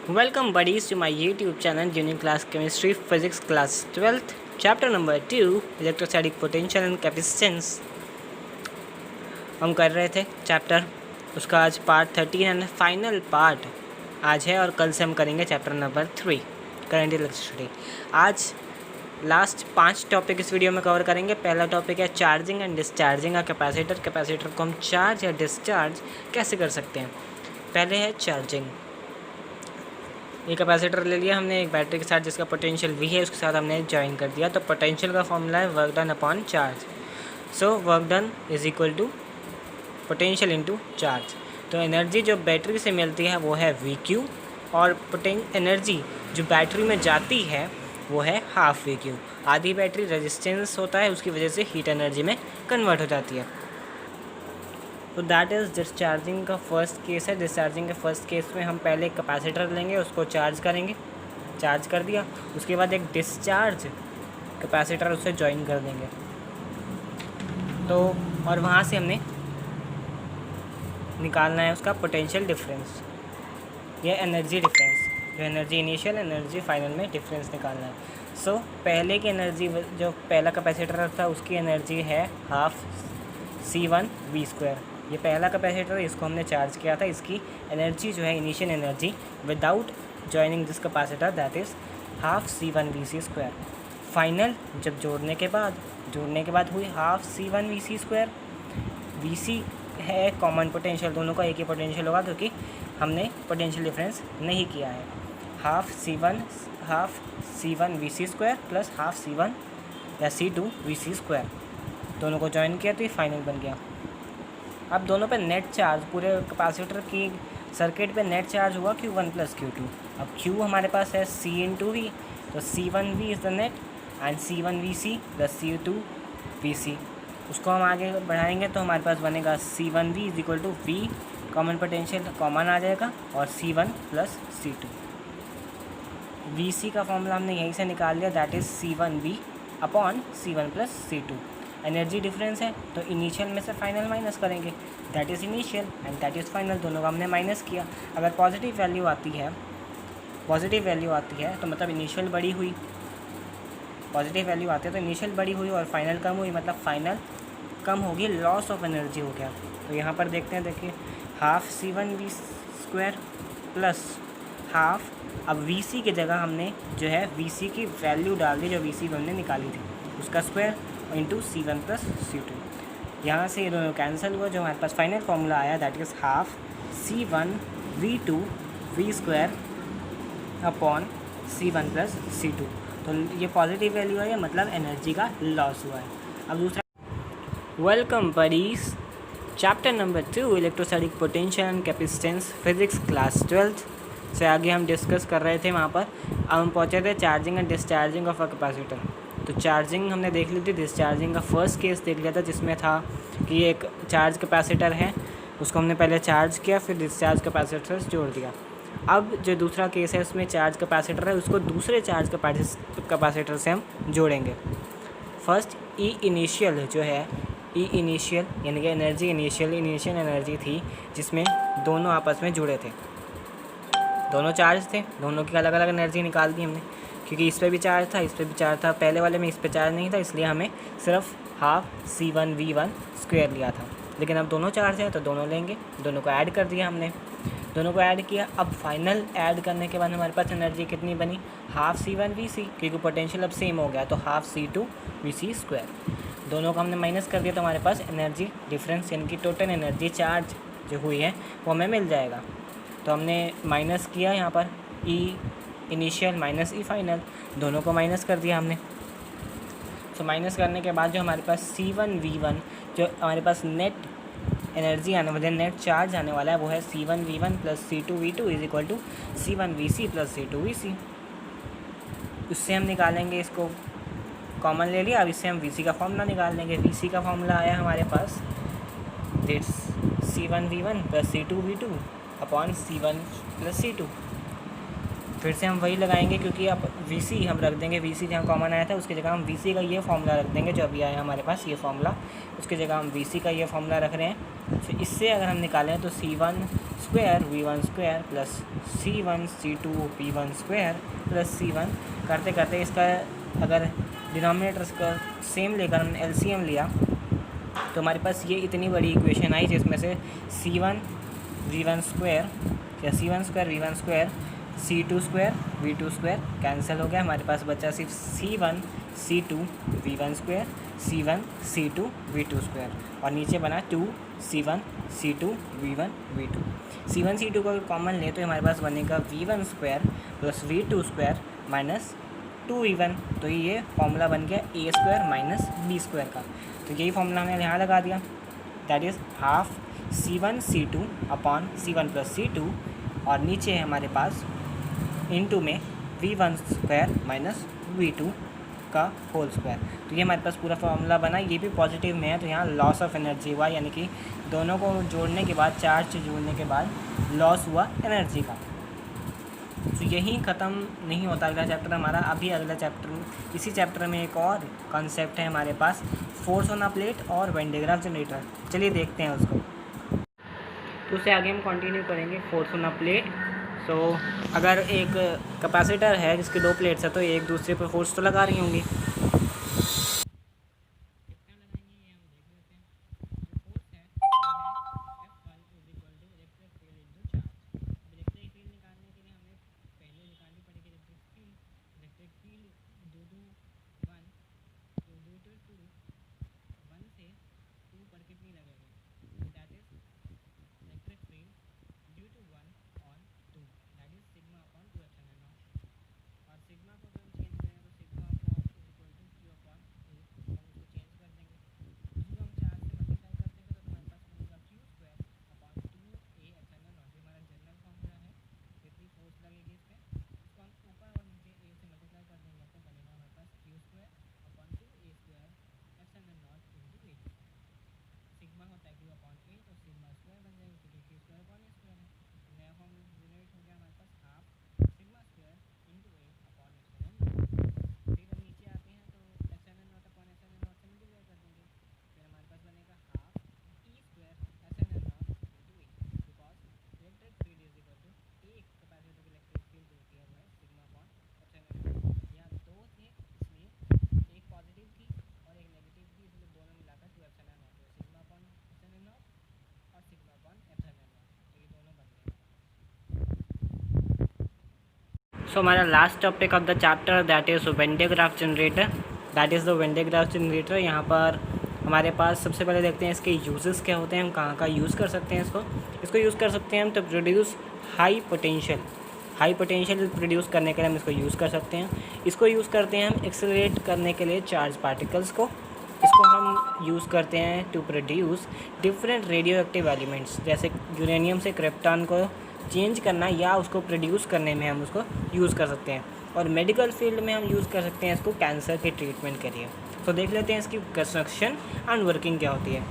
Welcome buddies to my YouTube channel Unique Class Chemistry Physics Class 12th Chapter number 2 Electrostatic Potential and Capacitance। हम कर रहे थे chapter उसका आज part 13 and final part आज है और कल से हम करेंगे चैप्टर नंबर 3 करंट इलेक्ट्रिसिटी। आज लास्ट 5 टॉपिक इस वीडियो में कवर करेंगे। पहला टॉपिक है चार्जिंग एंड डिस्चार्जिंग का कैपेसिटर। कैपेसिटर को हम चार्ज या डिस्चार्ज कैसे कर सकते हैं। पहले है चार्जिंग। ये कैपेसिटर ले लिया हमने एक बैटरी के साथ जिसका पोटेंशियल V है, उसके साथ हमने ज्वाइन कर दिया। तो पोटेंशियल का फॉर्मूला है work done upon charge. So work done is equal to potential into charge. तो एनर्जी जो बैटरी से मिलती है वो है VQ और एनर्जी जो बैटरी में जाती है वो है हाफ VQ। आधी बैटरी रेजिस्टेंस होता है, उसकी वजह से हीट एनर्जी में कन्वर्ट हो जाती है। तो दैट इज़ डिस्चार्जिंग का फर्स्ट केस है। डिस्चार्जिंग के फर्स्ट केस में हम पहले कैपेसिटर लेंगे, उसको चार्ज करेंगे, चार्ज कर दिया, उसके बाद एक डिस्चार्ज कैपेसिटर उससे ज्वाइन कर देंगे। तो और वहाँ से हमने निकालना है उसका पोटेंशियल डिफरेंस या एनर्जी डिफरेंस, जो एनर्जी इनिशियल एनर्जी फाइनल में डिफरेंस निकालना है। सो पहले की एनर्जी जो पहला कैपेसिटर था उसकी एनर्जी है हाफ C1V²। ये पहला कैपेसिटर इसको हमने चार्ज किया था, इसकी एनर्जी जो है initial energy without joining this capacitor that is half C1Vc²। Final जब जोड़ने के बाद हुई हाफ C1Vc²। Vc है कॉमन पोटेंशियल, दोनों का एक ही पोटेंशियल होगा क्योंकि हमने पोटेंशियल डिफरेंस नहीं किया है। Half C1Vc² plus half C1 या C2Vc², दोनों को ज्वाइन किया तो ये फाइनल बन गया। अब दोनों पे नेट चार्ज, पूरे कैपेसिटर की सर्किट पे नेट चार्ज हुआ Q1 प्लस Q2। अब Q हमारे पास है C इंटू V, तो C1V is the net and C1Vc plus C2Vc। उसको हम आगे बढ़ाएंगे तो हमारे पास बनेगा C1V is equal to V, common potential common आ जाएगा, और C1 प्लस C2। Vc का फॉर्मूला हमने यहीं से निकाल लिया, that is C1V upon C1 plus C2। Energy difference है तो इनिशियल में से फाइनल माइनस करेंगे, that is initial and that is final, दोनों का हमने माइनस किया। अगर पॉजिटिव वैल्यू आती है तो मतलब इनिशियल बड़ी हुई, पॉजिटिव वैल्यू आती है तो इनिशियल बड़ी हुई और फाइनल कम हुई, मतलब फाइनल कम होगी, लॉस ऑफ एनर्जी हो गया। तो यहाँ पर देखते हैं, देखिए हाफ C1V² प्लस हाफ, अब Vc की जगह हमने जो है Vc की वैल्यू डाल दी जो Vc हमने निकाली थी, उसका square into C1 plus C2। यहाँ से ये दोनों कैंसिल हुआ, जो हमारे पास फाइनल फार्मूला आया that is half C1V²V² upon C1 plus C2। तो ये पॉजिटिव वैल्यू है, मतलब एनर्जी का लॉस हुआ है। अब दूसरा, welcome buddies, chapter number 2 electrostatic potential and capacitance physics class 12th से आगे हम डिस्कस कर रहे थे। वहाँ पर अब हम पहुँचे थे charging and discharging of a capacitor. तो चार्जिंग हमने देख ली थी, डिस्चार्जिंग का फर्स्ट केस देख लिया था जिसमें था कि एक चार्ज कैपेसिटर है, उसको हमने पहले चार्ज किया, फिर डिस्चार्ज कैपेसिटर से जोड़ दिया। अब जो दूसरा केस है उसमें चार्ज कैपेसिटर है, उसको दूसरे चार्ज कैपेसिटर से हम जोड़ेंगे। फर्स्ट ई इनिशियल जो है, ई इनिशियल यानी कि एनर्जी इनिशियल एनर्जी थी जिसमें दोनों आपस में जुड़े थे, दोनों चार्ज थे, दोनों की अलग अलग एनर्जी निकाल दी हमने, क्योंकि इस पे भी चार्ज था, इस पे भी चार्ज था। पहले वाले में इस पे चार्ज नहीं था, इसलिए हमें सिर्फ हाफ C1V² लिया था। लेकिन अब दोनों चार्ज है तो दोनों लेंगे, दोनों को ऐड कर दिया हमने, दोनों को ऐड किया। अब फाइनल ऐड करने के बाद हमारे पास एनर्जी कितनी बनी, हाफ C1Vc, क्योंकि पोटेंशियल अब सेम हो गया तो हाफ C2Vc²। दोनों को हमने माइनस कर दिया तो हमारे पास एनर्जी डिफरेंस यानी कि टोटल एनर्जी चार्ज जो हुई है वो हमें मिल जाएगा। तो हमने माइनस किया यहाँ पर E initial minus E final, दोनों को माइनस कर दिया हमने। तो माइनस करने के बाद जो हमारे पास C1V1 जो हमारे पास नेट एनर्जी आने वाली, नेट चार्ज आने वाला है वो है C1V1 plus C2V2 is equal to C1Vc plus C2Vc। उससे हम निकालेंगे, इसको कॉमन ले लिया, अब इससे हम Vc का फॉर्मूला निकाल लेंगे। Vc का फॉर्मूला आया हमारे पास that's C1V1 plus C2V2 upon C1 plus C2। फिर से हम वही लगाएंगे क्योंकि अब Vc हम रख देंगे, Vc जहाँ कॉमन आया था उसकी जगह हम Vc का ये फॉर्मूला रख देंगे जो अभी आया हमारे पास, ये फॉर्मूला, उसकी जगह हम Vc का ये फॉर्मूला रख रहे हैं। तो इससे अगर हम निकालें तो C1 square V1 square plus C1 C2 V1 square plus C1 करते करते इसका अगर डिनोमिनेटर्स का सेम लेकर हमने LCM लिया तो हमारे पास ये इतनी बड़ी इक्वेशन आई जिसमें से C1 V1 स्क्वायर या C1 square V1 square C2 square V2 square cancel हो गया। हमारे पास बचा सिर्फ C1 C2 V1 square C1 C2 V2 square और नीचे बना 2 C1 C2 V1 V2। C1 C2 को कॉमन ले तो हमारे पास बनेगा V1 square plus V2 square minus 2V1। तो ये फॉर्मूला बन गया A square minus B square का। तो यही फॉर्मूला हमने यहाँ लगा दिया, that is half C1 C2 upon C1 plus C2 और नीचे है हमारे पास इनटू में V1 स्क्वायर माइनस V2 का होल स्क्वायर। तो ये हमारे पास पूरा फॉर्मूला बना। ये भी पॉजिटिव में है तो यहाँ लॉस ऑफ एनर्जी हुआ, यानी कि दोनों को जोड़ने के बाद, चार्ज से जोड़ने के बाद लॉस हुआ एनर्जी का। तो यही ख़त्म नहीं होता अगला चैप्टर हमारा। अभी अगला चैप्टर, इसी चैप्टर में एक और कॉन्सेप्ट है हमारे पास, फोर्स ऑन अ प्लेट और वेन डायग्राफ जनरेटर। चलिए देखते हैं उसको। तो उससे आगे हम कंटिन्यू करेंगे फोर्स ऑन अ प्लेट। सो अगर एक कैपेसिटर है जिसके 2 प्लेट्स है तो एक दूसरे पर फोर्स तो लगा रही होंगी। सो हमारा last topic of the chapter that is when digraph generator, that is the when digraph generator. यहाँ पर हमारे पास सबसे पहले देखते हैं इसके यूजेस क्या होते हैं, हम कहाँ कहाँ यूज़ कर सकते हैं इसको यूज़ कर सकते हैं हम तो प्रोड्यूस हाई पोटेंशियल प्रोड्यूस करने के लिए हम इसको यूज़ कर सकते हैं। इसको यूज़ करते हैं हम एक्सेलरेट करने के लिए चार्ज पार्टिकल्स को। इसको हम यूज़ करते हैं to produce different radioactive elements, जैसे यूरेनियम से क्रिप्टॉन को चेंज करना या उसको प्रोड्यूस करने में हम उसको यूज़ कर सकते हैं। और मेडिकल फील्ड में हम यूज़ कर सकते हैं इसको कैंसर के ट्रीटमेंट के लिए। तो देख लेते हैं इसकी कंस्ट्रक्शन एंड वर्किंग क्या होती है।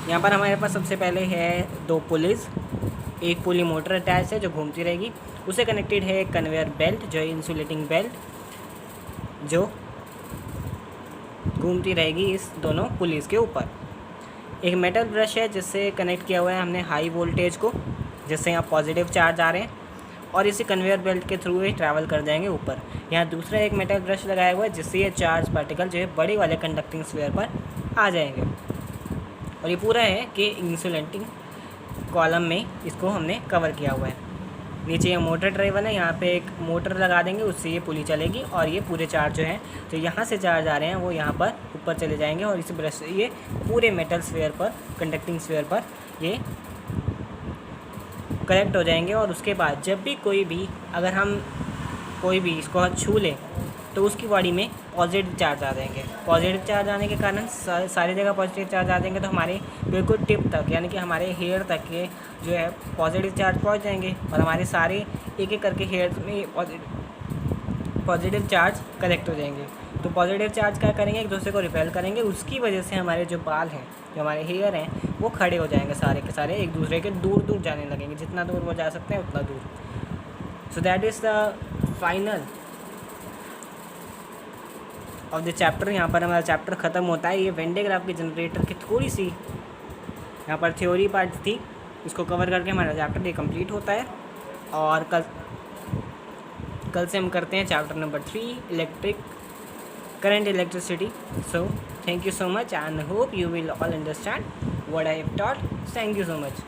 यहाँ पर हमारे पास सबसे पहले है 2 पुलीज, एक पुली मोटर अटैच है जो घूमती रहेगी, उसे कनेक्टेड है एक कन्वेयर बेल्ट जो है इंसुलेटिंग बेल्ट जो घूमती रहेगी इस दोनों पुलीज के ऊपर। एक मेटल ब्रश है जिससे कनेक्ट किया हुआ है हमने हाई वोल्टेज को, जिससे यहाँ पॉजिटिव चार्ज आ रहे हैं और इसी कन्वेयर बेल्ट के थ्रू ही ट्रैवल कर जाएंगे ऊपर। यहाँ दूसरा एक मेटल ब्रश लगाया हुआ है जिससे ये चार्ज पार्टिकल जो है बड़े वाले कंडक्टिंग स्फीयर पर आ जाएंगे। और ये पूरा है कि इंसुलेटिंग कॉलम में इसको हमने कवर किया हुआ है। नीचे ये मोटर ड्राइवर है, यहाँ पे एक मोटर लगा देंगे, उससे ये पुली चलेगी और ये पूरे चार्ज जो हैं तो यहाँ से चार्ज आ रहे हैं वो यहाँ पर ऊपर चले जाएंगे और इसी ब्रश से ये पूरे मेटल स्फीयर पर, कंडक्टिंग स्फीयर पर ये कलेक्ट हो जाएंगे। और उसके बाद जब भी अगर हम कोई भी इसको छू लें तो उसकी बॉडी में पॉजिटिव चार्ज आ जाएंगे। पॉजिटिव चार्ज आने के कारण सारी जगह पॉजिटिव चार्ज आ जाएंगे तो हमारे बिल्कुल टिप तक, यानी कि हमारे हेयर तक के जो है पॉजिटिव चार्ज पहुंच जाएंगे और हमारे सारे एक एक करके हेयर में पॉजिटिव चार्ज कलेक्ट हो जाएंगे। तो पॉजिटिव चार्ज क्या करेंगे, एक दूसरे को रिपेल करेंगे, उसकी वजह से हमारे जो बाल हैं, जो हमारे हेयर हैं, वो खड़े हो जाएंगे, सारे के सारे एक दूसरे के दूर दूर जाने लगेंगे, जितना दूर वो जा सकते हैं उतना दूर। So that is the final of the chapter. यहाँ पर हमारा चैप्टर ख़त्म होता है। ये वेन डायग्राफ के जनरेटर की थोड़ी सी यहाँ पर थ्योरी पार्ट थी इसको कवर करके हमारा चैप्टर ये कंप्लीट होता है। और कल से हम करते हैं chapter number 3 current electricity. So thank you so much and hope you will all understand what I have taught. Thank you so much.